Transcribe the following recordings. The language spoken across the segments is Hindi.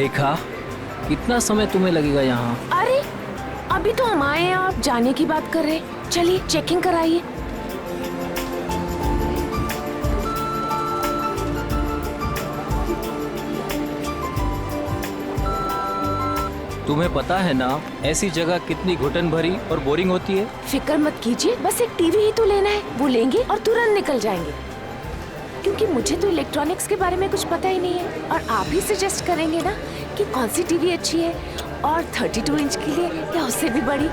रेखा, कितना समय तुम्हें लगेगा यहाँ? अरे अभी तो हम आए हैं, आप जाने की बात कर रहे हैं। चलिए चेकिंग कराइए। तुम्हें पता है ना ऐसी जगह कितनी घुटन भरी और बोरिंग होती है। फिक्र मत कीजिए, बस एक टीवी ही तो लेना है, वो लेंगे और तुरंत निकल जाएंगे। क्योंकि मुझे तो इलेक्ट्रॉनिक्स के बारे में कुछ पता ही नहीं है, और आप ही सजेस्ट करेंगे ना कि कौन सी टीवी अच्छी है, और 32 इंच के लिए या उससे भी बड़ी।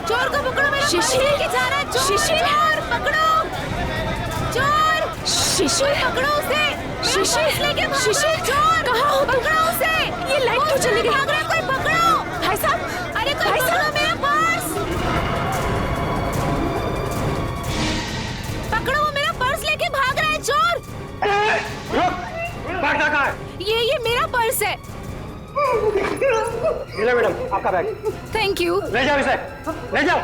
चोर को पकड़ो, मेरा शिशिर लेके जा रहा है। शिशिर पकड़ो, चोर शिशिर पकड़ो उसे। शिशिर लेके शिशिर चोर कहाँ हो? पकड़ो उसे। ये लाइट क्यों चली गई? भाग रहा है कोई, पकड़ो। भाई साहब, अरे कोई पकड़ो मेरा पर्स। पकड़ो, वो मेरा पर्स लेके भाग रहा है चोर। भागना कहाँ है? ये मेरा पर्स है। मिला मैडम आपका बैग। Thank you. ले जाओ इसे, ले जाओ।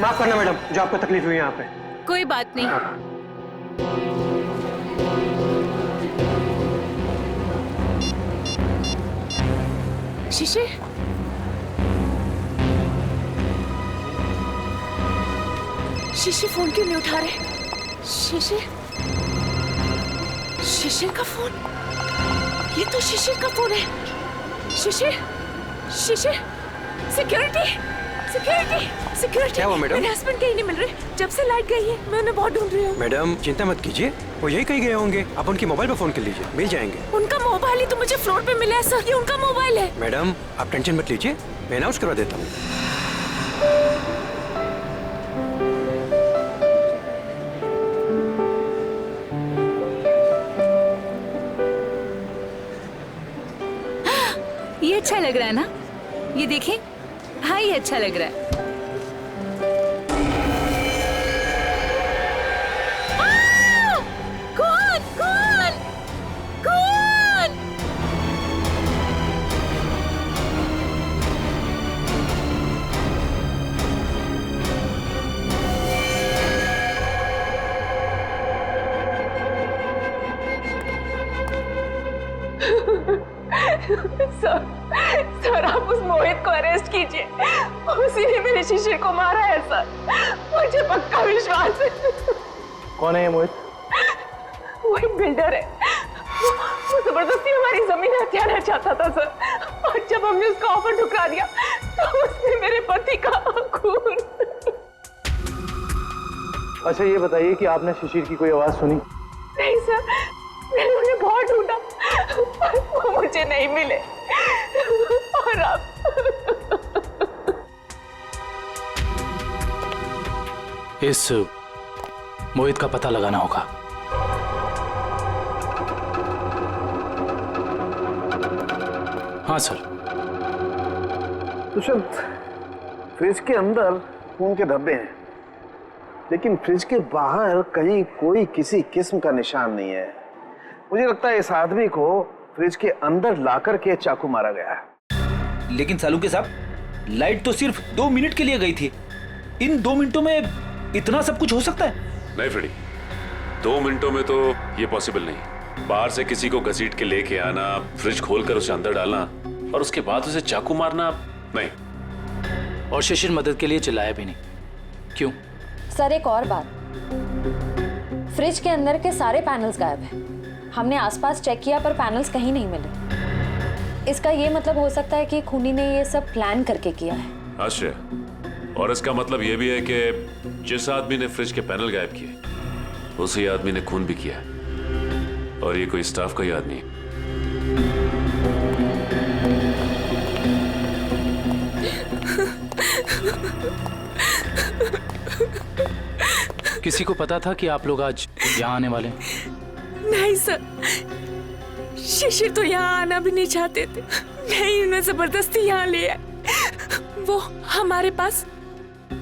माफ करना मैडम, जो आपको तकलीफ हुई यहाँ पे। कोई बात नहीं। शिशिर, शिशिर फोन क्यों नहीं उठा रहे? शिशिर, शिशिर का फोन, ये तो शिशिर का फोन है। शिशिर, शिशिर, सिक्योरिटी, सिक्योरिटी, सिक्योरिटी। क्या हुआ मैडम? मेरे हस्बैंड कहीं नहीं मिल रहे, जब से लाइट गई है मैं उन्हें बहुत ढूंढ रही हूँ। मैडम चिंता मत कीजिए, वो यही कहीं गए होंगे। आप उनके मोबाइल पे फोन कर लीजिए, मिल जाएंगे। उनका मोबाइल ही तो मुझे फ्लोर पे मिला है सर, ये उनका मोबाइल है। मैडम आप टेंशन मत लीजिए, मैं अनाउंस करवा देता हूँ। ये अच्छा लग रहा है ना? ये देखें, हाँ ये अच्छा लग रहा है। कौन कौन कौन? सर आप उस मोहित को अरेस्ट कीजिए, उसी ने मेरे शिशिर को मारा है सर, मुझे पक्का विश्वास है। कौन है ये मोहित? वो एक बिल्डर है, वो जबरदस्ती हमारी जमीन हथियाना चाहता था सर, और जब हमने उसका ऑफर ठुकरा दिया तो उसने मेरे पति का खून। अच्छा ये बताइए कि आपने शिशिर की कोई आवाज सुनी? नहीं सर, मैंने उन्हें बहुत ढूंढा, वो मुझे नहीं मिले। और अब इस मोहित का पता लगाना होगा। हाँ सर। दुष्यंत, फ्रिज के अंदर खून के धब्बे हैं, लेकिन फ्रिज के बाहर कहीं कोई किसी किस्म का निशान नहीं है। मुझे लगता है इस आदमी को फ्रिज के अंदर लाकर के चाकू मारा गया है। लेकिन सालुके साहब, लाइट तो सिर्फ 2 मिनट के लिए गई थी। इन 2 मिनटों में इतना सब कुछ हो सकता है? नहीं फ्रेडी, 2 मिनटों में तो ये पॉसिबल नहीं। बाहर से किसी को घसीट के लेके आना, फ्रिज खोलकर उसे अंदर डालना और उसके बाद उसे चाकू मारना, नहीं। और शिशिर मदद के लिए चिल्लाया भी नहीं। क्यों? सर एक और बात, फ्रिज के अंदर के सारे पैनल्स गायब हैं। हमने आसपास चेक किया पर पैनल्स कहीं नहीं मिले। इसका ये मतलब हो सकता है कि खूनी ने ये सब प्लान करके किया है। आश्रय, और इसका मतलब ये भी है कि जिस आदमी ने फ्रिज के पैनल गायब किए उसी आदमी ने खून भी किया, और ये कोई स्टाफ का ही आदमी है। किसी को पता था कि आप लोग आज यहाँ आने वाले हैं? नहीं सर, शिशिर तो यहाँ आना भी नहीं चाहते थे, नहीं उन्हें जबरदस्ती यहाँ ले आए। वो हमारे पास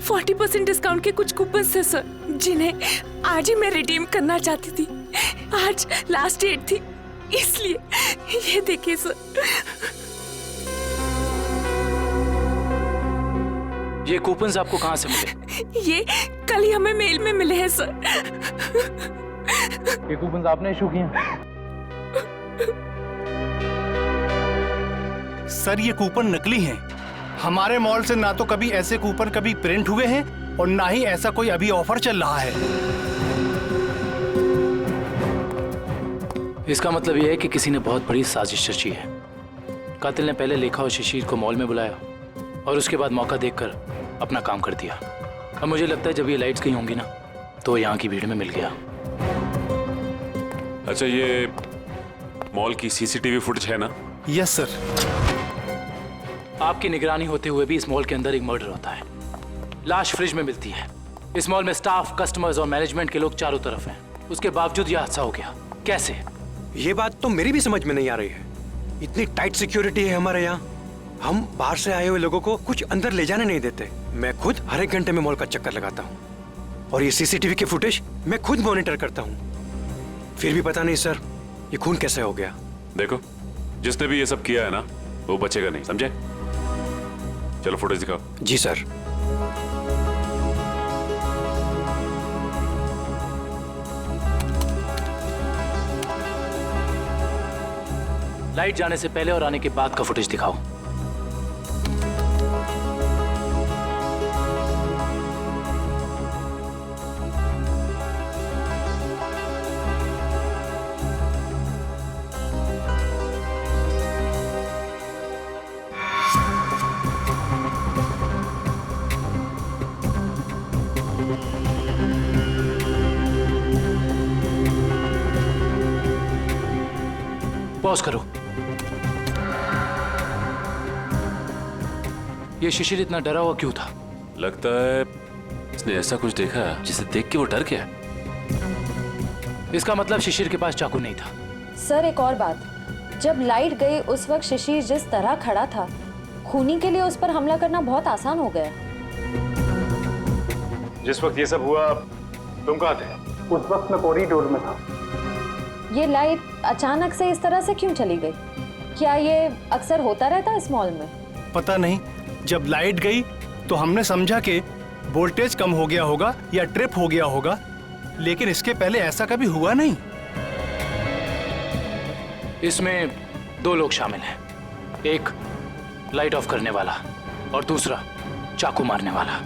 40% डिस्काउंट के कुछ कूपन थे सर, जिन्हें आज ही मैं रिडीम करना चाहती थी। आज लास्ट डेट थी, इसलिए ये देखिए सर। ये कूपन्स आपको कहाँ से मिले? ये कल ही हमें मेल में मिले हैं सर। ये कूपन्स आपने इशू किए? सर ये कूपन नकली हैं। हमारे मॉल से ना तो कभी ऐसे कूपन कभी प्रिंट हुए हैं और ना ही ऐसा कोई अभी ऑफर चल रहा है। इसका मतलब यह है कि किसी ने बहुत बड़ी साजिश रची है। कातिल ने पहले लेखा और शिशिर को मॉल में बुलाया और उसके बाद मौका देखकर अपना काम कर दिया। अब मुझे लगता है जब ये लाइट्स कहीं होंगी ना तो यहाँ की भीड़ में मिल गया। अच्छा, ये मॉल की सीसीटीवी फुटेज है ना? Yes sir. आपकी निगरानी होते हुए भी इस मॉल के अंदर एक मर्डर होता है। लाश फ्रिज में मिलती है। इस मॉल में स्टाफ, कस्टमर्स और मैनेजमेंट के लोग चारों तरफ हैं। उसके बावजूद यह हादसा हो गया। कैसे? ये बात तो मेरी भी समझ में नहीं आ रही है। इतनी टाइट सिक्योरिटी है हमारे यहाँ, हम बाहर से आए हुए लोगों को कुछ अंदर ले जाने नहीं देते। मैं खुद हर एक घंटे में मॉल का चक्कर लगाता हूँ और ये सीसीटीवी की फुटेज मैं खुद मॉनिटर करता हूँ। फिर भी पता नहीं सर, ये खून कैसे हो गया। देखो, जिसने भी ये सब किया है ना, वो बचेगा नहीं, समझे? चलो फुटेज दिखाओ। जी सर। लाइट जाने से पहले और आने के बाद का फुटेज दिखाओ। पॉज करो। ये शिशिर इतना डरा हुआ क्यों था? लगता है इसने ऐसा कुछ देखा जिसे देख के वो डर गया। इसका मतलब शिशिर के पास चाकू नहीं था। सर एक और बात, जब लाइट गई उस वक्त शिशिर जिस तरह खड़ा था, खूनी के लिए उस पर हमला करना बहुत आसान हो गया। जिस वक्त ये सब हुआ तुम कहाँ थे? उस वक्त मैं कॉरिडोर में था। ये लाइट अचानक से इस तरह से क्यों चली गई? क्या ये अक्सर होता रहता इस मॉल में? पता नहीं, जब लाइट गई तो हमने समझा कि वोल्टेज कम हो गया होगा या ट्रिप हो गया होगा, लेकिन इसके पहले ऐसा कभी हुआ नहीं। इसमें दो लोग शामिल हैं, एक लाइट ऑफ करने वाला और दूसरा चाकू मारने वाला।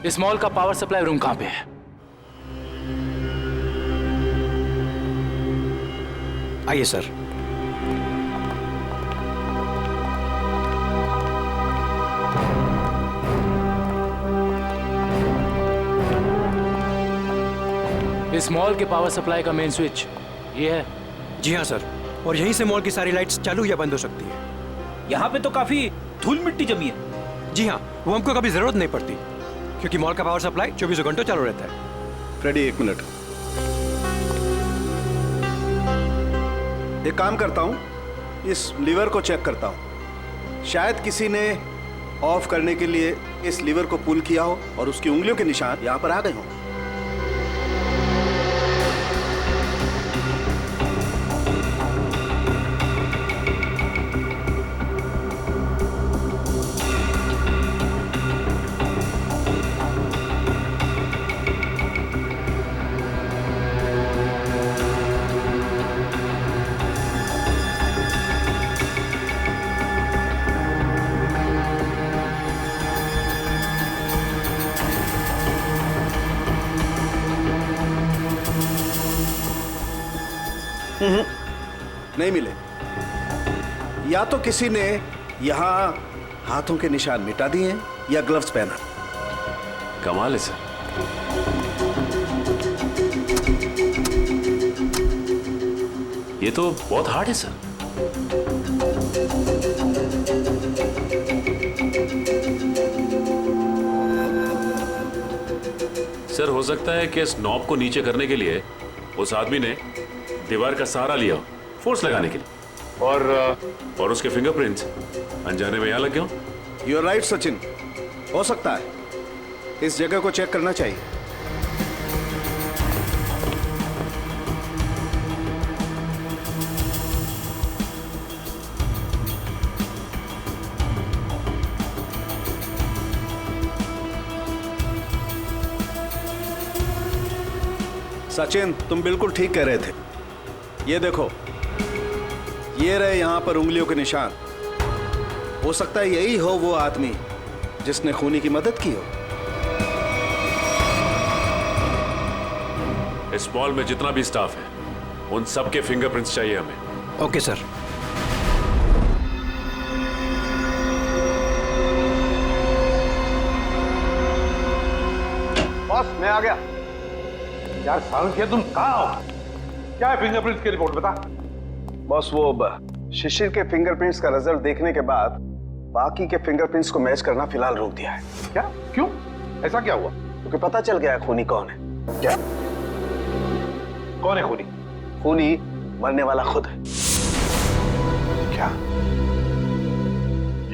इस मॉल का पावर सप्लाई रूम कहाँ पे है? आइए सर। इस मॉल के पावर सप्लाई का मेन स्विच ये है? जी हाँ सर, और यहीं से मॉल की सारी लाइट्स चालू या बंद हो सकती है। यहाँ पे तो काफी धूल मिट्टी जमी है। जी हाँ, वो हमको कभी जरूरत नहीं पड़ती क्योंकि मॉल का पावर सप्लाई 24 घंटों चालू रहता है। फ्रेडी, एक मिनट। एक काम करता हूँ, इस लीवर को चेक करता हूँ। शायद किसी ने ऑफ करने के लिए इस लीवर को पुल किया हो और उसकी उंगलियों के निशान यहाँ पर आ गए हों। नहीं मिले। या तो किसी ने यहाँ हाथों के निशान मिटा दिए हैं या ग्लव्स पहना। कमाल है सर। ये तो बहुत हार्ड है सर। सर हो सकता है कि इस नॉब को नीचे करने के लिए उस आदमी ने दीवार का सहारा लिया हो, फोर्स लगाने के लिए, और उसके फिंगरप्रिंट्स अनजाने में यहां लग गए हो। यू आर राइट सचिन, हो सकता है। इस जगह को चेक करना चाहिए। सचिन, तुम बिल्कुल ठीक कह रहे थे। ये देखो, ये रहे यहां पर उंगलियों के निशान। हो सकता है यही हो वो आदमी जिसने खूनी की मदद की हो। इस मॉल में जितना भी स्टाफ है उन सबके फिंगरप्रिंट्स चाहिए हमें। Okay sir. बॉस, मैं आ गया। यार सालंकिया, तुम कहाँ हो? क्या है फिंगरप्रिंट्स की रिपोर्ट, बता। बॉस, वो शिशिर के फिंगरप्रिंट्स का रिजल्ट देखने के बाद बाकी के फिंगरप्रिंट्स को मैच करना फिलहाल रोक दिया है। क्या? क्यों? ऐसा क्या हुआ? क्योंकि पता चल गया खूनी कौन है। क्या? कौन है खूनी? खूनी मरने वाला खुद है। क्या?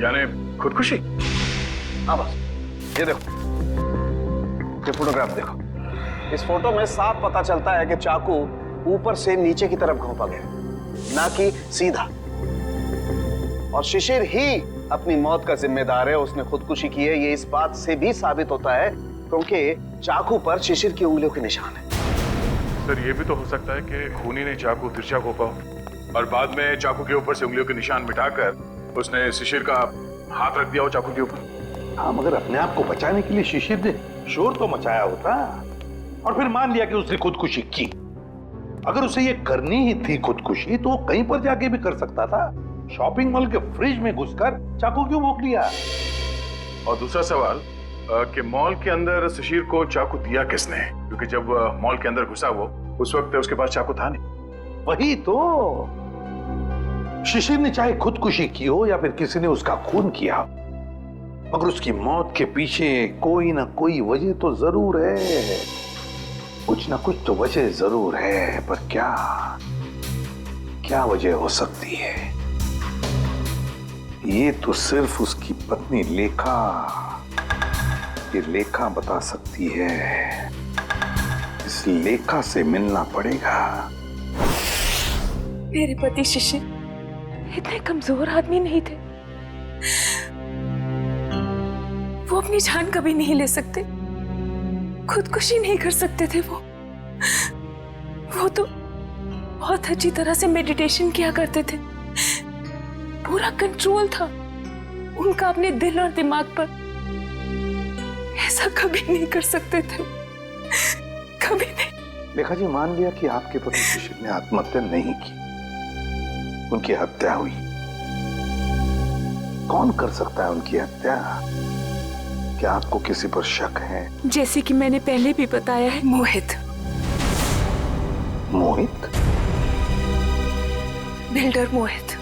यानी खुदकुशी? हाँ बस, ये देखो, ये फोटोग्राफ देखो। इस फोटो में साफ पता चलता है कि चाकू ऊपर से नीचे की तरफ घोंपा गया, ना कि सीधा। और शिशिर ही अपनी मौत का जिम्मेदार है, उसने खुदकुशी की है। ये इस बात से भी साबित होता है क्योंकि चाकू पर शिशिर की उंगलियों के निशान है। सर, ये भी तो हो सकता है कि खूनी ने चाकू तिरछा घोंपा हो और बाद में चाकू के ऊपर से उंगलियों के निशान मिटाकर उसने शिशिर का हाथ रख दिया हो चाकू के ऊपर। हाँ, मगर अपने आप को बचाने के लिए शिशिर ने शोर तो मचाया होता, और फिर मान लिया कि उसने खुदकुशी की। अगर उसे ये करनी ही थी खुदकुशी, तो वो कहीं पर जाके भी कर सकता था। शॉपिंग मॉल के फ्रिज में घुसकर चाकू क्यों भोंक लिया? और दूसरा सवाल कि मॉल के अंदर शिशिर को चाकू दिया किसने? क्योंकि जब मॉल के अंदर घुसा वो, उस वक्त उसके पास चाकू था नहीं। वही तो, शिशिर ने चाहे खुदकुशी की हो या फिर किसी ने उसका खून किया, मगर उसकी मौत के पीछे कोई ना कोई वजह तो जरूर है। कुछ ना कुछ तो वजह जरूर है, पर क्या क्या वजह हो सकती है, ये तो सिर्फ उसकी पत्नी लेखा बता सकती है। इस लेखा से मिलना पड़ेगा। मेरे पति शिशिर इतने कमजोर आदमी नहीं थे। वो अपनी जान कभी नहीं ले सकते, खुदकुशी नहीं कर सकते थे। वो तो बहुत अच्छी तरह से मेडिटेशन किया करते थे। पूरा कंट्रोल था उनका अपने दिल और दिमाग पर। ऐसा कभी नहीं कर सकते थे, कभी नहीं। लेखा जी, मान लिया कि आपके पति शिशिर ने आत्महत्या नहीं की, उनकी हत्या हुई। कौन कर सकता है उनकी हत्या? क्या आपको किसी पर शक है? जैसे कि मैंने पहले भी बताया है, मोहित। मोहित? बिल्डर मोहित।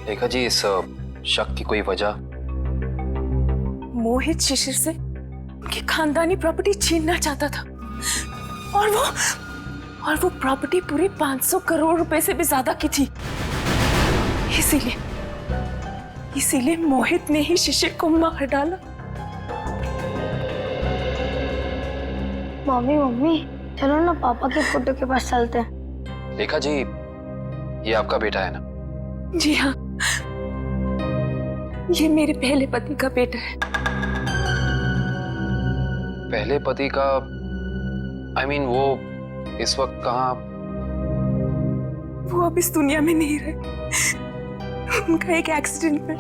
लेखा जी, इस शक की कोई वजह? मोहित शिशिर से उनकी खानदानी प्रॉपर्टी छीनना चाहता था, और वो प्रॉपर्टी पूरी 500 करोड़ रुपए से भी ज्यादा की थी। इसीलिए मोहित ने ही शिशिर को मार डाला। मम्मी, चलो ना पापा के फोटो के पास चलते हैं। लेखा जी, ये आपका बेटा है ना? जी हाँ, ये मेरे पहले पति का बेटा है। पहले पति का? I mean, वो इस वक्त कहाँ? वो अब इस दुनिया में नहीं रहे। उनका एक एक्सीडेंट में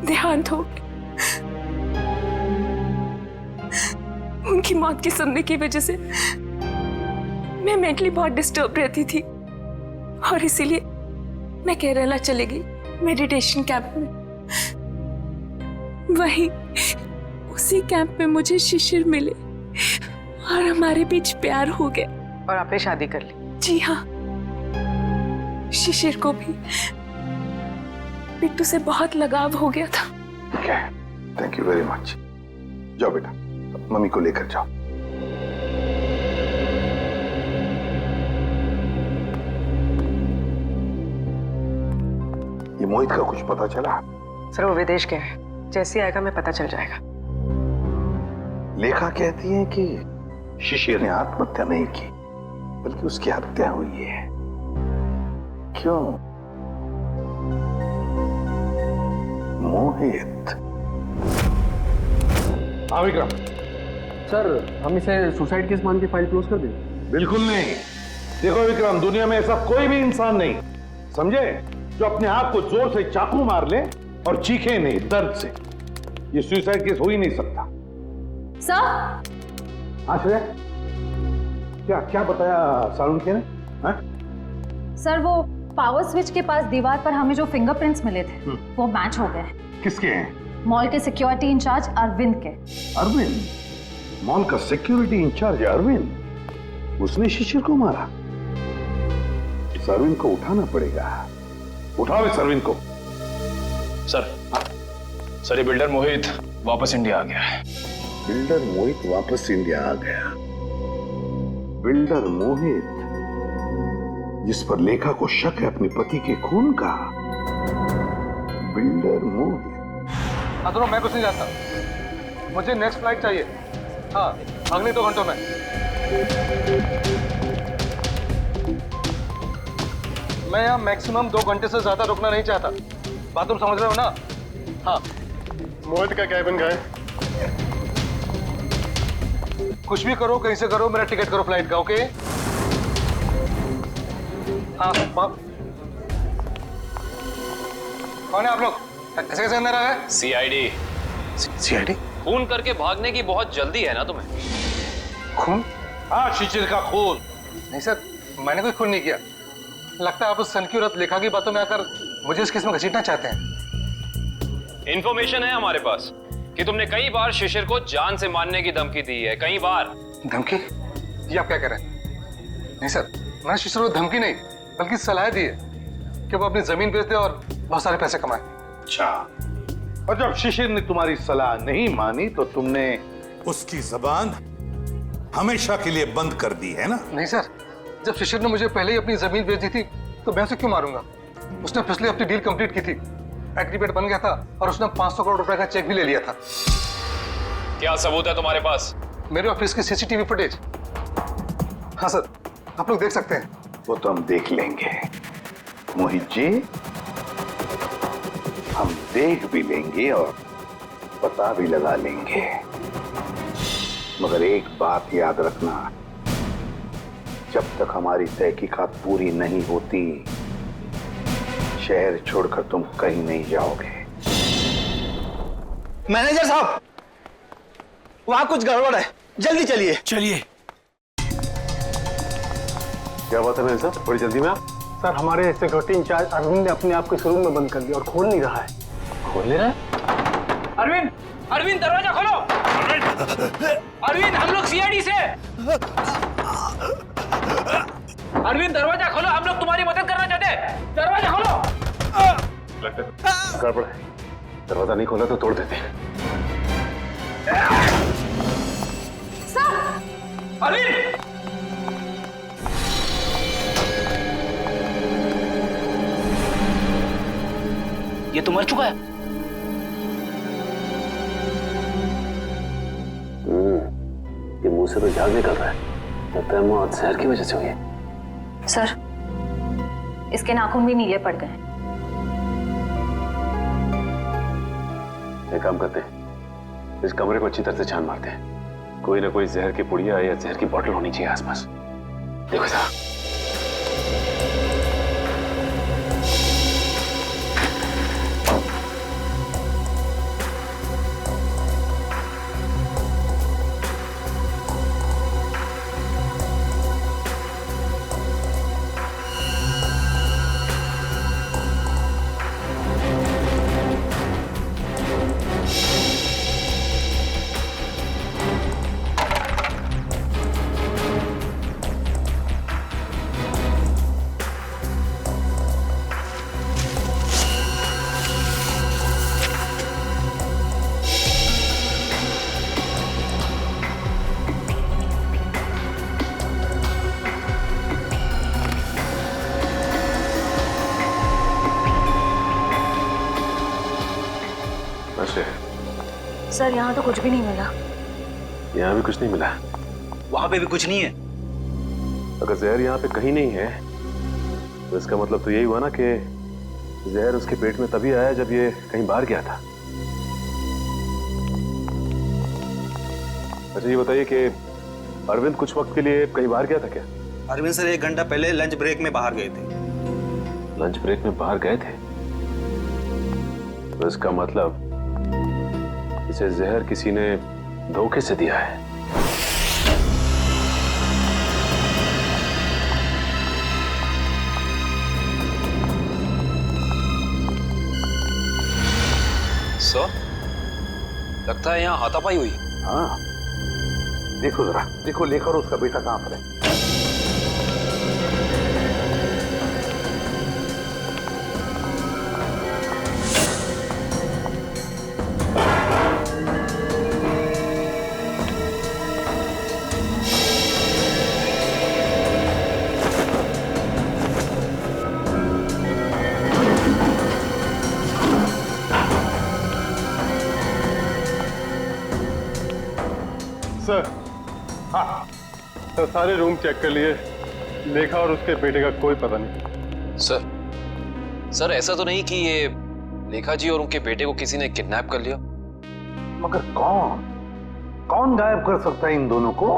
देहांत हो गया। उनकी मौत के सदमे की वजह से मैं मेंटली बहुत डिस्टर्ब रहती थी, और इसीलिए मैं केरला चली गई मेडिटेशन कैंप में। वहीं उसी कैंप में मुझे शिशिर मिले और हमारे बीच प्यार हो गया। और आपने शादी कर ली? जी हाँ, शिशिर को भी बिट्टू से बहुत लगाव हो गया था। ठीक है, थैंक यू वेरी मच। जाओ बेटा, मम्मी को लेकर जाओ। ये मोहित का कुछ पता चला? सर वो विदेश गया है, जैसे ही आएगा मैं पता चल जाएगा। लेखा कहती है कि शिशिर ने आत्महत्या नहीं की, बल्कि उसकी हत्या हुई है। क्यों? मोहित। हाँ विक्रम। सर हम इसे सुसाइड केस मान के फाइल क्लोज कर दें? बिल्कुल नहीं। देखो विक्रम, दुनिया में ऐसा कोई भी इंसान नहीं, समझे, जो अपने आप को जोर से चाकू मार ले और चीखे नहीं दर्द से। ये सुसाइड केस हो ही नहीं सकता। सर। आश्रय, क्या बताया सारुण ने? सर वो पावर स्विच के पास दीवार पर हमें जो फिंगरप्रिंट्स मिले थे वो मैच हो गए। किसके हैं? मॉल के सिक्योरिटी इंचार्ज अरविंद के। अरविंद? मॉल का सिक्योरिटी इंचार्ज अरविंद? उसने शिशिर को मारा? इस अरविंद को उठाना पड़ेगा। उठाओ इस अरविंद को। सर ये बिल्डर मोहित वापस इंडिया आ गया है। बिल्डर मोहित वापस इंडिया आ गया? बिल्डर मोहित जिस पर लेखा को शक है अपने पति के खून का? बिल्डर मोहित। हाँ दोनों, मैं कुछ नहीं जानता, मुझे नेक्स्ट फ्लाइट चाहिए। हाँ, अगले 2 घंटों में। मैं यहाँ मैक्सिमम 2 घंटे से ज्यादा रुकना नहीं चाहता। बात तुम समझ रहे हो ना? हाँ। मोहित का कैबिन गए। कुछ भी करो, कहीं से करो, मेरा टिकट करो फ्लाइट का, ओके? हाँ। कौन है आप लोग? कैसे कैसे अंदर आ गए? सीआईडी। सीआईडी? खून करके भागने की बहुत जल्दी है ना तुम्हें? खून? हाँ, शिशिर का खून। नहीं सर, मैंने कोई खून नहीं किया। लगता है आप उस सनकी औरत लेखा की बातों में आकर मुझे इस केस में घसीटना चाहते हैं। इंफॉर्मेशन है हमारे पास कि तुमने कई बार शिशिर को जान से मारने की धमकी दी है, कई बार। धमकी? ये आप क्या कह रहे हैं? नहीं सर, मैंने शिशिर को धमकी नहीं बल्कि सलाह दी है कि वो अपनी जमीन बेच दे और बहुत सारे पैसे कमाए। अच्छा, और जब शिशिर ने तुम्हारी सलाह नहीं मानी तो तुमने उसकी जबान हमेशा के लिए बंद कर दी है ना? नहीं सर, जब शिशिर ने मुझे पहले ही अपनी जमीन बेच दी थी तो मैं उसे क्यों मारूंगा? उसने पिछले हफ्ते डील कंप्लीट की थी, एग्रीमेंट बन गया था और उसने 500 करोड़ रुपए का चेक भी ले लिया था। क्या सबूत है तुम्हारे पास? मेरे ऑफिस की सीसीटीवी फुटेज। हाँ सर, आप लोग देख सकते हैं। वो तो हम देख लेंगे मोहित जी, हम देख भी लेंगे और पता भी लगा लेंगे। मगर एक बात याद रखना, जब तक हमारी तहकीकात पूरी नहीं होती शहर छोड़कर तुम कहीं नहीं जाओगे। मैनेजर साहब, वहां कुछ गड़बड़ है, जल्दी चलिए। चलिए। क्या बात है मैनेजर साहब, बड़ी जल्दी में आप? सर, हमारे सिक्योरिटी इंचार्ज अरविंद ने अपने आप को इस रूम में बंद कर दिया और खोल नहीं रहा है। खोल नहीं रहा है? अरविंद, अरविंद दरवाजा खोलो। अरविंद, हम लोग सीआईडी से। अरविंद दरवाजा खोलो, हम लोग तुम्हारी मदद करना चाहते हैं। दरवाजा खोलो। गड़बड़ है, दरवाजा नहीं खोला तो तोड़ देते हैं। अरविंद! ये तो मर चुका है। ये मुंह से तो झाग निकल रहा है, लगता है मौत जहर की वजह से हुई है। सर, इसके नाखून भी नीले पड़ गए। एक काम करते हैं, इस कमरे को अच्छी तरह से छान मारते हैं। कोई ना कोई जहर की पुड़िया या जहर की बोतल होनी चाहिए आसपास। देखो साहब। पूछ रहे हैं। सर यहाँ तो कुछ भी नहीं मिला। यहाँ भी कुछ नहीं मिला? वहां पे भी कुछ नहीं है। अगर जहर यहाँ पे कहीं नहीं है तो इसका मतलब तो यही हुआ ना कि जहर उसके पेट में तभी आया जब ये कहीं बाहर गया था। अच्छा ये बताइए कि अरविंद कुछ वक्त के लिए कहीं बाहर गया था क्या? अरविंद सर 1 घंटा पहले लंच ब्रेक में बाहर गए थे। लंच ब्रेक में बाहर गए थे? तो इसका मतलब इसे जहर किसी ने धोखे से दिया है। सर, लगता है यहाँ हाथापाई हुई। हाँ, देखो जरा, देखो लेखा और उसका बेटा कहां पर है। सर, हाँ सर, सारे रूम चेक कर लिए, लेखा और उसके बेटे का कोई पता नहीं। सर ऐसा तो नहीं कि ये लेखा जी और उनके बेटे को किसी ने किडनैप कर लिया? मगर कौन गायब कर सकता है इन दोनों को?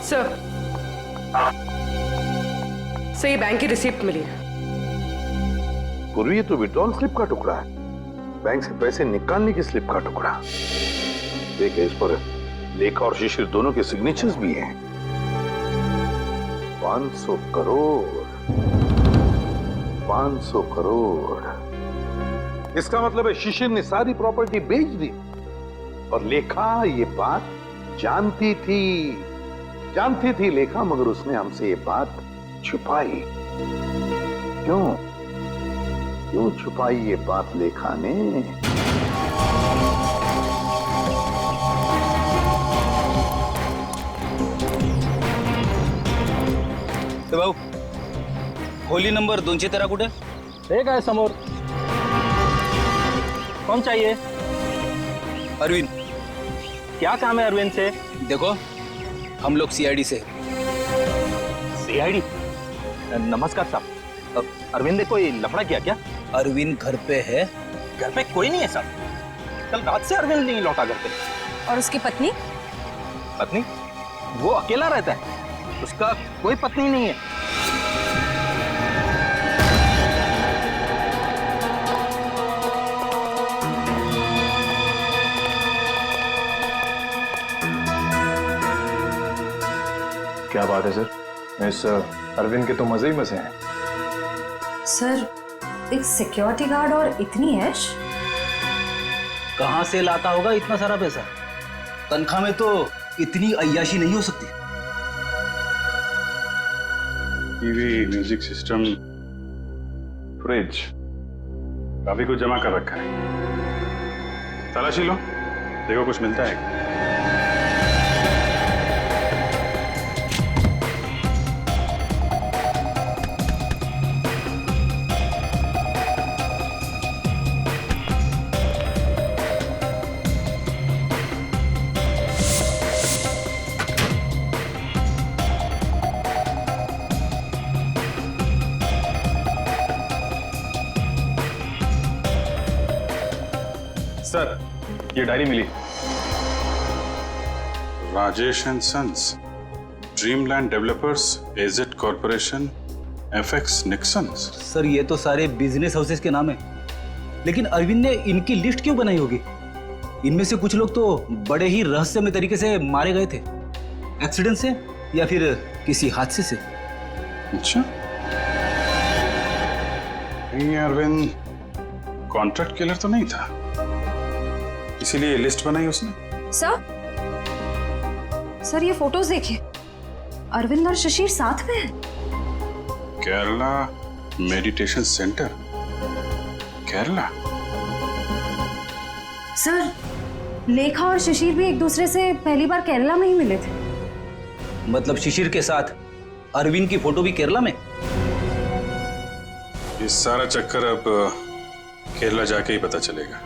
सर, ये बैंक की रिसिप्ट मिली है। पूर्वी ये तो विड्रॉल स्लिप का टुकड़ा है, बैंक से पैसे निकालने की स्लिप का टुकड़ा। देखिए इस पर लेखा और शिशिर दोनों के सिग्नेचर्स भी हैं। 500 करोड़, 500 करोड़। इसका मतलब है शिशिर ने सारी प्रॉपर्टी बेच दी और लेखा ये बात जानती थी लेखा, मगर उसने हमसे ये बात छुपाई। क्यों छुपाई ये बात लेखा ने? तो भाऊ, खोली नंबर 213 कुठे? एक आहे समोर. कौन चाहिए? अरविंद. क्या काम है अरविंद से? देखो, हम लोग सीआईडी से। सीआईडी? नमस्कार साहब, अरविंद ने कोई लफड़ा किया क्या? अरविंद घर पे है। घर पे कोई नहीं है साहब, कल रात से अरविंद नहीं लौटा घर पे। और उसकी पत्नी? पत्नी? वो अकेला रहता है, उसका कोई पत्नी नहीं है। क्या बात है सर, इस अरविंद के तो मजे ही मजे हैं। सर, एक सिक्योरिटी गार्ड और इतनी ऐश? कहां से लाता होगा इतना सारा पैसा? तनख्वाह में तो इतनी अय्याशी नहीं हो सकती। टीवी, म्यूजिक सिस्टम, फ्रिज, काफी कुछ जमा कर रखा है। तलाशी लो, देखो कुछ मिलता है। सर, ये डायरी मिली। Rajesh and sons, Dreamland developers, AZ corporation, FX Nixons. Sir, ये तो सारे बिजनेस हाउसेस के नाम है, लेकिन अरविंद ने इनकी लिस्ट क्यों बनाई होगी? इनमें से कुछ लोग तो बड़े ही रहस्यमय तरीके से मारे गए थे, एक्सीडेंट से या फिर किसी हादसे से। अच्छा, ये अरविंद कॉन्ट्रैक्ट किलर तो नहीं था, इसीलिए लिस्ट बनाई उसने। सर ये फोटोज देखिए, अरविंद और शिशिर साथ में हैं। Kerala meditation centre, Kerala. Sir, लेखा और शिशिर भी एक दूसरे से पहली बार केरला में ही मिले थे। मतलब शिशिर के साथ अरविंद की फोटो भी केरला में? ये सारा चक्कर अब केरला जाके ही पता चलेगा।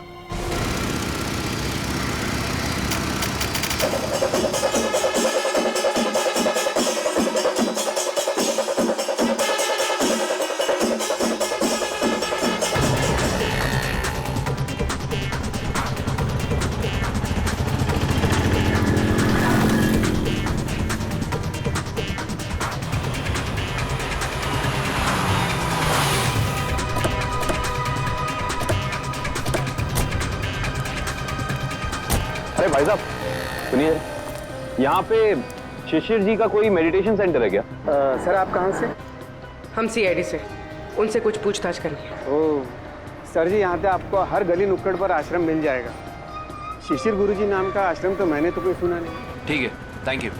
अरे भाई साहब सुनिए, यहाँ पे शिशिर जी का कोई मेडिटेशन सेंटर है क्या? सर आप कहाँ से? हम CID से, उनसे कुछ पूछताछ करनी है। ओह सर जी, यहाँ पे आपको हर गली नुक्कड़ पर आश्रम मिल जाएगा। शिशिर गुरुजी नाम का आश्रम तो मैंने तो कोई सुना नहीं। ठीक है, थैंक यू।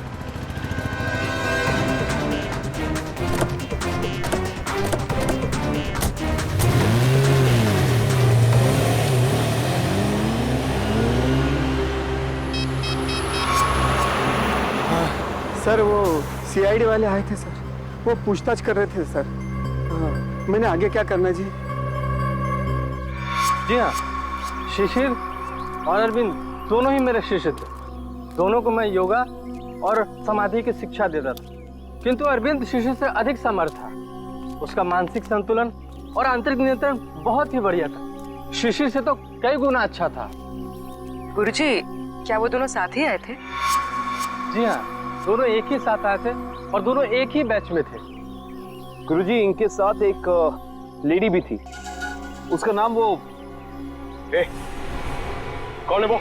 सर वो CID वाले आए थे सर, वो पूछताछ कर रहे थे सर। हाँ, मैंने आगे क्या करना जी? जी हाँ, शिशिर और अरविंद दोनों ही मेरे शिष्य थे। दोनों को मैं योगा और समाधि की शिक्षा देता था, किंतु अरविंद शिशिर से अधिक समर्थ था। उसका मानसिक संतुलन और आंतरिक नियंत्रण बहुत ही बढ़िया था। शिशिर से तो कई गुना अच्छा था। गुरुजी, क्या वो दोनों साथ ही आए थे? जी हाँ, दोनों एक ही साथ आए थे और दोनों एक ही बैच में थे। गुरुजी, इनके साथ एक लेडी भी थी, उसका नाम वो कौन है वो?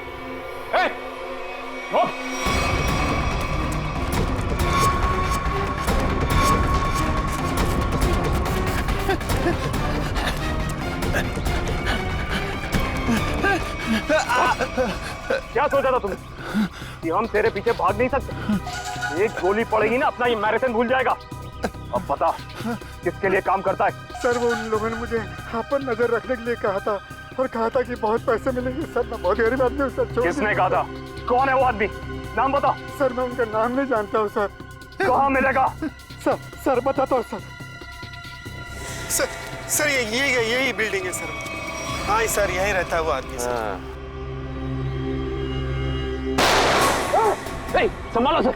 क्या सोचा था तुमने कि हम तेरे पीछे भाग नहीं सकते? एक गोली पड़ेगी ना, अपना ये मैराथन भूल जाएगा। अब बता किसके लिए काम करता है? सर वो उन लोगों ने मुझे यहाँ पर नजर रखने के लिए कहा था और कहा था कि बहुत पैसे मिलेंगे। सर मैं बहुत गरीब आदमी हूँ सर। किसने कहा था? कौन है वो आदमी? नाम बता। सर मैं उनका नाम नहीं जानता हूँ सर। कहाँ मिलेगा? सर बताता हूँ सर। सर यही बिल्डिंग है सर। हाँ सर, यहीं रहता है वो आदमी सर। संभालो सर।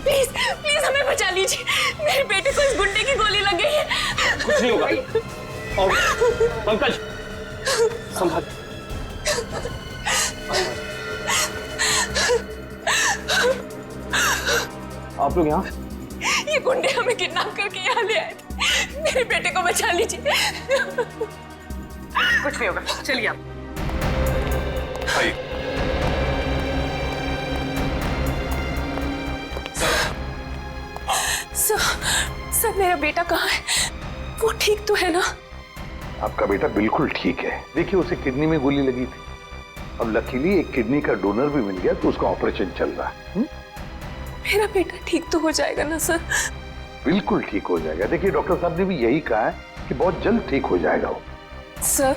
प्लीज हमें बचा लीजिए। मेरे बेटे को इस गुंडे की गोली लग गई है। कुछ नहीं होगा। और पंकज संभाल। आप लोग यहाँ? ये गुंडे हमें किडनैप करके यहाँ ले आए थे। मेरे बेटे को बचा लीजिए। कुछ नहीं होगा, चलिए आप। सर मेरा बेटा कहाँ है? वो ठीक तो है ना? आपका बेटा बिल्कुल ठीक है। देखिए उसे किडनी में गोली लगी थी। अब लकीली एक किडनी का डोनर भी मिल गया तो उसका ऑपरेशन चल रहा है। मेरा बेटा ठीक तो हो जाएगा ना सर? बिल्कुल ठीक हो जाएगा। देखिए डॉक्टर साहब ने भी यही कहा है कि बहुत जल्द ठीक हो जाएगा वो। सर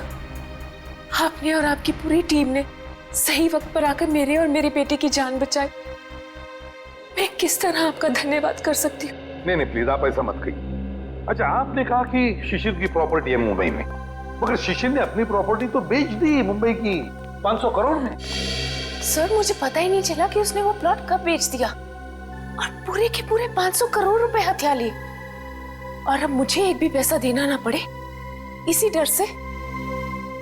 आपने और आपकी पूरी टीम ने सही वक्त पर आकर मेरे और मेरे बेटे की जान बचाई। मैं किस तरह आपका धन्यवाद कर सकती हूँ? नहीं नहीं प्लीज आप ऐसा मत कहिए। अच्छा आपने कहा कि शिशिर की प्रॉपर्टी है मुंबई में, मगर शिशिर ने अपनी प्रॉपर्टी तो बेच दी मुंबई की 500 करोड़ में। सर मुझे पता ही नहीं चला कि उसने वो प्लॉट कब बेच दिया और पूरे के पूरे 500 करोड़ रुपए हथिया लिए। और अब मुझे एक भी पैसा देना ना पड़े, इसी डर से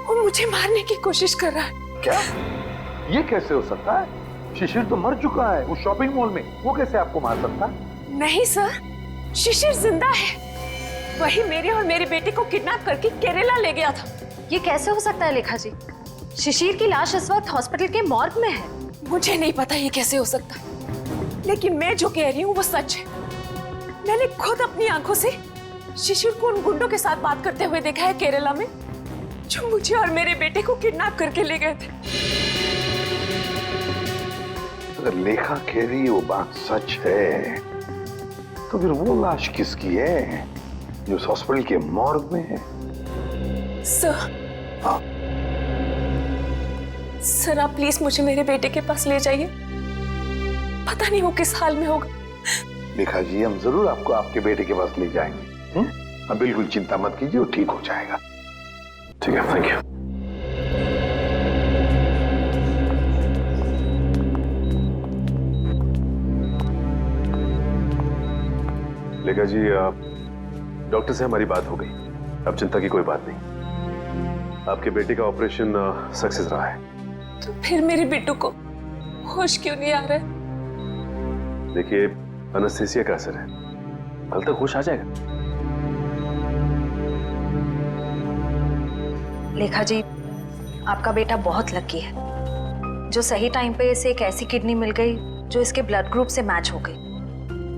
वो मुझे मारने की कोशिश कर रहा है। क्या? ये कैसे हो सकता है? शिशिर तो मर चुका है उस शॉपिंग मॉल में, वो कैसे आपको मार सकता है? नहीं सर, शिशिर जिंदा है। वही मेरे और मेरे बेटे को किडनैप करके केरला ले गया था। ये कैसे हो सकता है लेखा जी? शिशिर की लाश इस वक्त हॉस्पिटल के मॉर्ग में है। मुझे नहीं पता ये कैसे हो सकता है, लेकिन मैं जो कह रही हूँ वो सच है। मैंने खुद अपनी आंखों से शिशिर को उन गुंडों के साथ बात करते हुए देखा है केरला में, जो मुझे और मेरे बेटे को किडनैप करके ले गए थे। अगर लेखा कह रही है वो बात सच है, तो फिर वो लाश किसकी है जो उस हॉस्पिटल के मॉर्ग में है? सर, हाँ सर आप प्लीज मुझे मेरे बेटे के पास ले जाइए। पता नहीं वो किस हाल में होगा। लेखा जी हम जरूर आपको आपके बेटे के पास ले जाएंगे। अब बिल्कुल चिंता मत कीजिए, वो ठीक हो जाएगा। ठीक है, थैंक यू। लेखा जी डॉक्टर से हमारी बात हो गई, अब चिंता की कोई बात नहीं। आपके बेटे का ऑपरेशन सक्सेस रहा है। तो फिर मेरे बेटू को होश क्यों नहीं आ रहा है? देखिए एनेस्थीसिया का असर है, कल तक होश आ जाएगा। लेखा जी आपका बेटा बहुत लकी है जो सही टाइम पे इसे एक ऐसी किडनी मिल गई जो इसके ब्लड ग्रुप से मैच हो गई।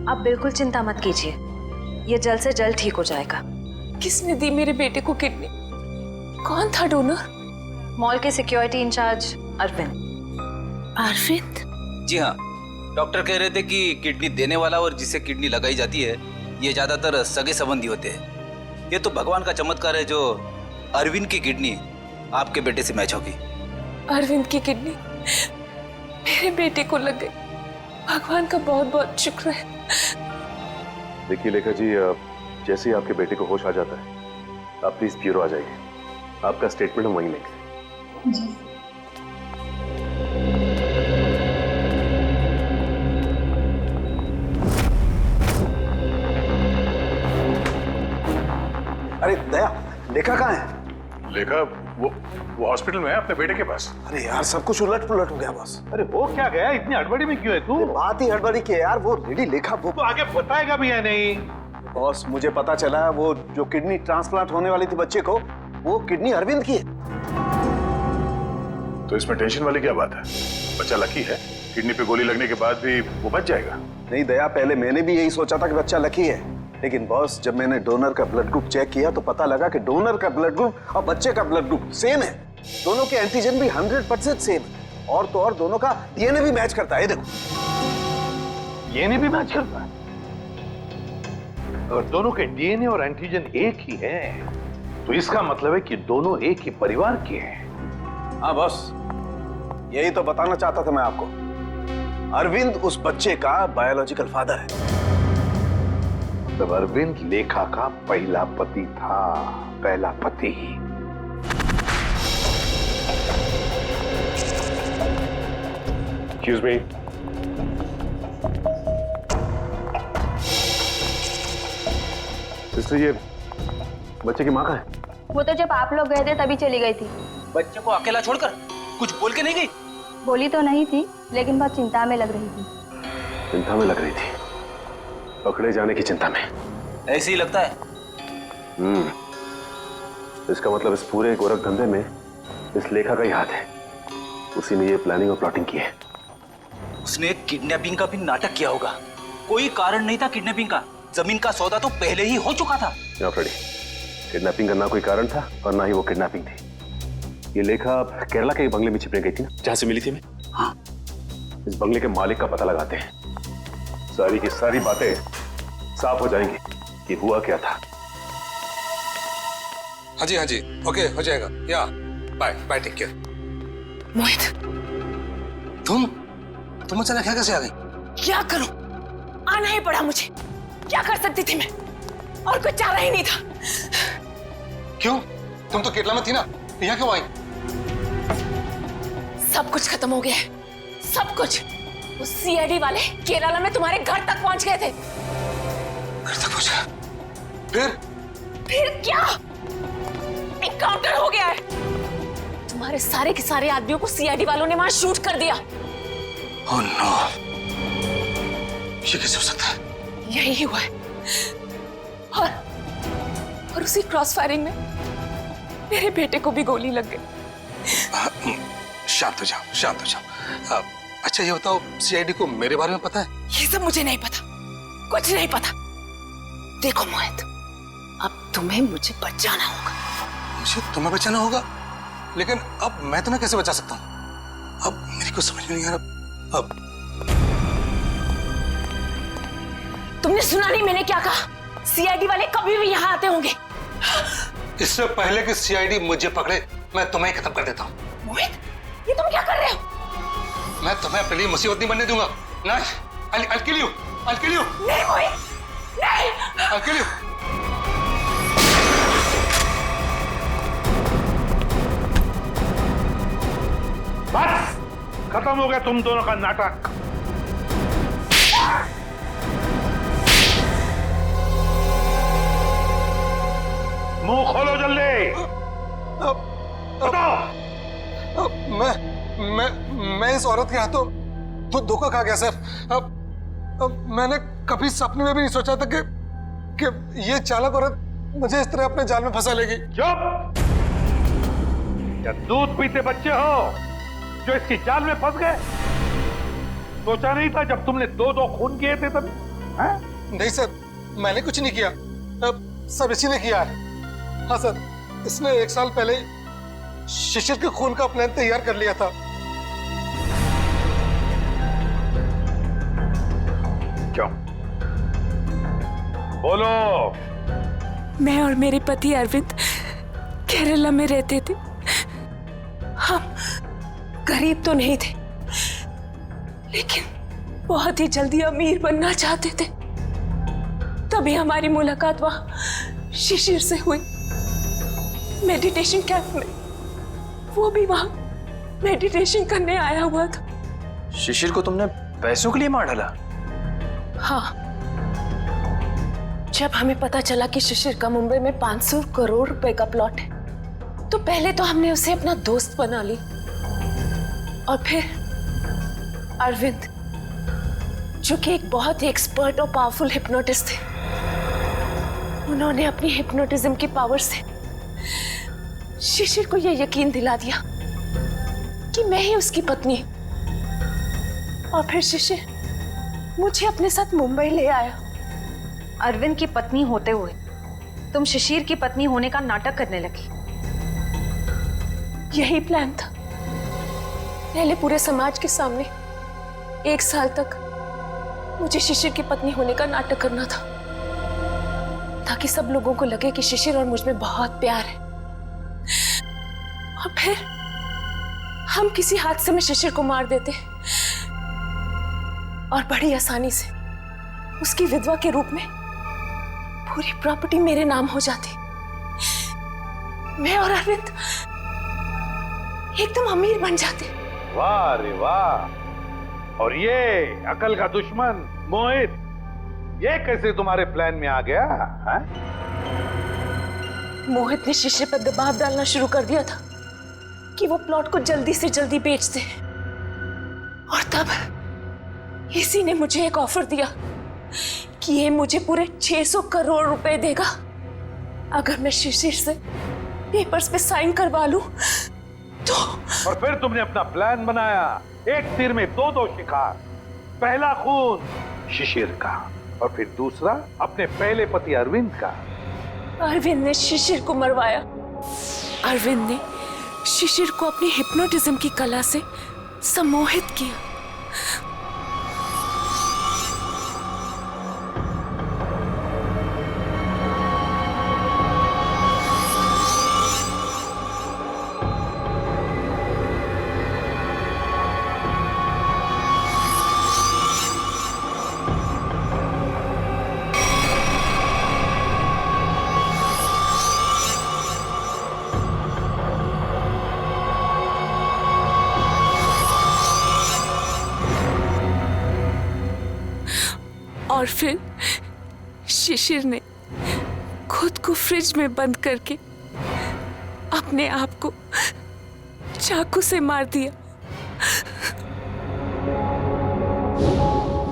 आप बिल्कुल चिंता मत कीजिए, ये जल्द से जल्द ठीक हो जाएगा। किसने दी मेरे बेटे को किडनी? कौन था डोनर? मॉल के सिक्योरिटी इंचार्ज अरविंद। अरविंद? जी हाँ, डॉक्टर कह रहे थे कि किडनी देने वाला और जिसे किडनी लगाई जाती है ये ज्यादातर सगे संबंधी होते हैं। ये तो भगवान का चमत्कार है जो अरविंद की किडनी आपके बेटे से मैच होगी। अरविंद की किडनी मेरे बेटे को लग गई, भगवान का बहुत बहुत शुक्र है। देखिए लेखा जी जैसे ही आपके बेटे को होश आ जाता है आप प्लीज ब्यूरो आ जाइए, आपका स्टेटमेंट हम वहीं लेंगे। जी। अरे दया, लेखा कहाँ है? लेखा वो हॉस्पिटल में है अपने बेटे के पास। अरे यार सब कुछ उलट पुलट हो गया बॉस। अरे वो क्या गया, इतनी हड़बड़ी में क्यों है तू? बात ही हड़बड़ी की है यार, वो लेडी लेखा वो तो आगे बताएगा भी या नहीं? बॉस मुझे पता चला वो जो किडनी ट्रांसप्लांट होने वाली थी बच्चे को, वो किडनी अरविंद की है। तो इसमें टेंशन वाली क्या बात है? बच्चा लकी है, किडनी पे गोली लगने के बाद भी वो बच जाएगा। नहीं दया, पहले मैंने भी यही सोचा था कि बच्चा लकी है, लेकिन बॉस जब मैंने डोनर का ब्लड ग्रुप चेक किया तो पता लगा कि डोनर का ब्लड ग्रुप और बच्चे का ब्लड ग्रुप सेम है। दोनों के एंटीजन भी 100% सेम है, और तो और दोनों का डीएनए भी मैच करता है। देखो डीएनए भी मैच करता है। अगर दोनों के डीएनए और एंटीजन एक ही है तो इसका मतलब है कि दोनों एक ही परिवार के हैं। हाँ बॉस, यही तो बताना चाहता था मैं आपको। अरविंद उस बच्चे का बायोलॉजिकल फादर है। तब अरविंद लेखा का पहला पति था, पहला पति। Excuse me. सिस्टर ये बच्चे की माँ कहाँ है? वो तो जब आप लोग गए थे तभी चली गई थी। बच्चे को अकेला छोड़कर कुछ बोल के नहीं गई? बोली तो नहीं थी, लेकिन बहुत चिंता में लग रही थी। चिंता में लग रही थी? पकड़े जाने की चिंता में? ऐसे ही लगता है। इसका मतलब इस पूरे गोरख धंधे में इस लेखा का ही हाथ है। उसी ने ये प्लानिंग और प्लॉटिंग की है। उसने किडनैपिंग का भी नाटक किया होगा। कोई कारण नहीं था किडनैपिंग का, जमीन का सौदा तो पहले ही हो चुका था। फ्रेडी, किडनैपिंग का ना कोई कारण था और ना ही वो किडनैपिंग थी। ये लेखा केरला के बंगले में छिपने गई थी ना, जहां से मिली थी मैं। हाँ, इस बंगले के मालिक का पता लगाते हैं, सारी की सारी बातें साफ हो जाएंगी कि हुआ क्या था। हाँ जी ओके हो जाएगा। या बाय बाय, टेक केयर। मोहित, तुम अचानक यहाँ कैसे आ गई? क्या करूं? आना ही पड़ा मुझे। क्या कर सकती थी मैं? और कुछ चारा ही नहीं था। क्यों? तुम तो केरला में थी ना, यहाँ क्यों आई? सब कुछ खत्म हो गया है, सब कुछ। उस सीआईडी वाले केरला में तुम्हारे घर तक पहुंच गए थे। घर तक पहुंचा? फिर क्या? एनकाउंटर हो गया है। तुम्हारे सारे के सारे आदमियों को सीआईडी वालों ने वहां शूट कर दिया। ओह नो, ये कैसे हो सकता है? यही हुआ है। और उसी क्रॉस फायरिंग में मेरे बेटे को भी गोली लग गई। शांत हो जाओ, शांत हो जाओ। अच्छा ये बताओ, सीआईडी को मेरे बारे में पता है? ये सब मुझे नहीं पता, कुछ नहीं पता। देखो मोहित, अब तुम्हें मुझे बचाना होगा। मुझे तुम्हें बचाना होगा? लेकिन अब मैं तुम्हें कैसे बचा सकता हूँ? अब मेरी कुछ समझ में नहीं आ रहा। अब तुमने सुना नहीं मैंने क्या कहा? सीआईडी वाले कभी भी यहाँ आते होंगे। इससे पहले कि सीआईडी मुझे पकड़े, मैं तुम्हें खत्म कर देता हूँ। मोहित, ये तुम क्या कर रहे हो? मैं तुम्हें अपने लिए मुसीबत नहीं बनने दूंगा। नहीं, I'll kill you. I'll kill you. नहीं मोहित, नहीं। I'll kill you. बस खत्म हो गया तुम दोनों का नाटक। मुंह खोलो जल्दी। बताओ। मैं इस औरत के हाथों तो धोखा खा गया सर। अब मैंने कभी सपने में भी नहीं सोचा था कि ये चालाक औरत मुझे इस तरह अपने जाल में फंसा लेगी। चुप! क्या दूध पीते बच्चे हो जो इसकी जाल में फंस गए? सोचा नहीं था जब तुमने दो खून किए थे तब? नहीं सर, मैंने कुछ नहीं किया। सब इसी ने किया है। हाँ सर, इसने 1 साल पहले शिशिर के खून का प्लान तैयार कर लिया था। क्यों? बोलो। मैं और मेरे पति अरविंद केरला में रहते थे। हम गरीब तो नहीं थे, लेकिन बहुत ही जल्दी अमीर बनना चाहते थे। तभी हमारी मुलाकात वहां शिशिर से हुई, मेडिटेशन कैंप में। वो भी वहां मेडिटेशन करने आया हुआ था। शिशिर को तुमने पैसों के लिए मार डाला? हाँ, जब हमें पता चला कि शिशिर का मुंबई में 500 करोड़ रुपए का प्लॉट है, तो पहले तो हमने उसे अपना दोस्त बना ली, और फिर अरविंद, जो कि एक बहुत ही एक्सपर्ट और पावरफुल हिप्नोटिस्ट थे, उन्होंने अपनी हिप्नोटिज्म की पावर से शिशिर को यह यकीन दिला दिया कि मैं ही उसकी पत्नी। और फिर शिशिर मुझे अपने साथ मुंबई ले आया। अरविंद की पत्नी होते हुए तुम शिशिर की पत्नी होने का नाटक करने लगी। यही प्लान था। पहले पूरे समाज के सामने 1 साल तक मुझे शिशिर की पत्नी होने का नाटक करना था, ताकि सब लोगों को लगे कि शिशिर और मुझ में बहुत प्यार है। और फिर हम किसी हादसे में शिशिर को मार देते और बड़ी आसानी से उसकी विधवा के रूप में पूरी प्रॉपर्टी मेरे नाम हो जाती। मैं और अरविंद एकदम अमीर बन जाते। वाह रे वाह! और ये अकल का दुश्मन मोहित, ये कैसे तुम्हारे प्लान में आ गया? है? मोहित ने शिशिर पर दबाव डालना शुरू कर दिया था कि वो प्लॉट को जल्दी से जल्दी बेच दे। और तब इसी ने मुझे एक ऑफर दिया कि ये मुझे पूरे 600 करोड़ रुपए देगा अगर मैं शिशिर से पेपर्स पे साइन करवा लूं तो। और फिर तुमने अपना प्लान बनाया, एक तीर में दो शिकार। पहला खून शिशिर का और फिर दूसरा अपने पहले पति अरविंद का। अरविंद ने शिशिर को मरवाया। अरविंद ने शिशिर को अपनी हिप्नोटिज्म की कला से सम्मोहित किया। और फिर शिशिर ने खुद को फ्रिज में बंद करके अपने आप को चाकू से मार दिया।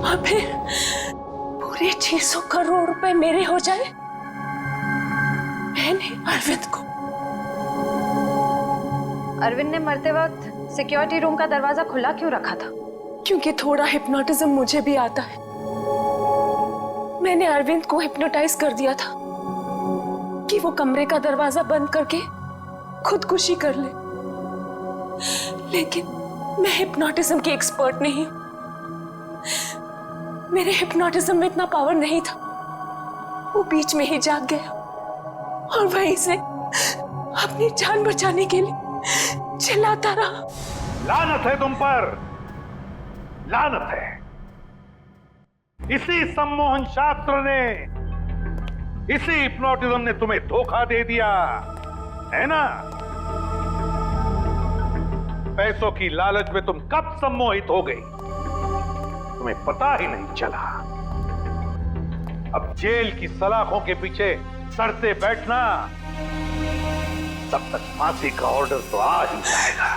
और फिर पूरे 600 करोड़ रुपए मेरे हो जाए। मैंने अरविंद को। अरविंद ने मरते वक्त सिक्योरिटी रूम का दरवाजा खुला क्यों रखा था? क्योंकि थोड़ा हिप्नोटिज्म मुझे भी आता है। मैंने अरविंद को हिप्नोटाइज कर दिया था कि वो कमरे का दरवाजा बंद करके खुदकुशी कर ले। लेकिन मैं हिप्नोटिज्म की एक्सपर्ट नहीं। मेरे हिप्नोटिज्म में इतना पावर नहीं था। वो बीच में ही जाग गया और वहीं से अपनी जान बचाने के लिए चिल्लाता रहा। लानत है तुम पर, लानत है। इसी सम्मोहन शास्त्र ने, इसी हिप्नोटिज्म ने तुम्हें धोखा दे दिया है ना? पैसों की लालच में तुम कब सम्मोहित हो गई, तुम्हें पता ही नहीं चला। अब जेल की सलाखों के पीछे सड़ते बैठना, तब तक फांसी का ऑर्डर तो आ ही जाएगा।